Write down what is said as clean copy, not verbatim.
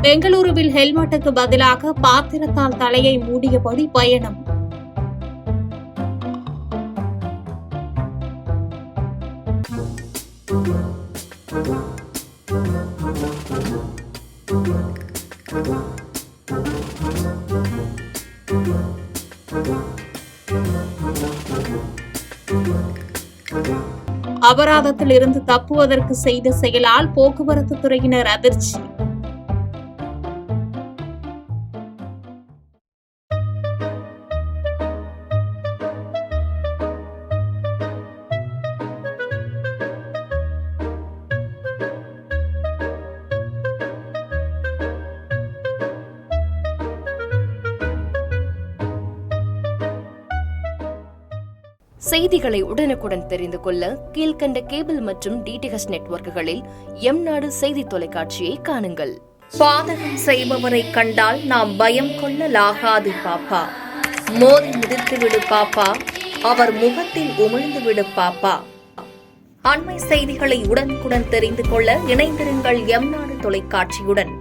பெங்களூருவில் ஹெல்மெட்டுக்கு பதிலாக பாத்திரத்தால் தலையை மூடியபடி பயணம். அபராதத்தில் இருந்து தப்புவதற்கு செய்த செயலால் போக்குவரத்து துறையினர் அதிர்ச்சி. செய்திகளை உடனுக்குடன் தெரிந்து கொள்ள கீழ்கண்ட கேபிள் மற்றும் டிடிஎச் நெட்வொர்க்குகளில் எம்நாடு செய்தி தொலைக்காட்சியை காணுங்கள். பாதகம் செய்பவரை கண்டால் நாம் பயம் கொள்ளலாகாது பாப்பா. மோதி மிதித்துவிடு பாப்பா, அவர் முகத்தில் உமிழ்ந்துவிடு பாப்பா. அண்மை செய்திகளை உடனுக்குடன் தெரிந்து கொள்ள இணைந்திருங்கள் எம்நாடு தொலைக்காட்சியுடன்.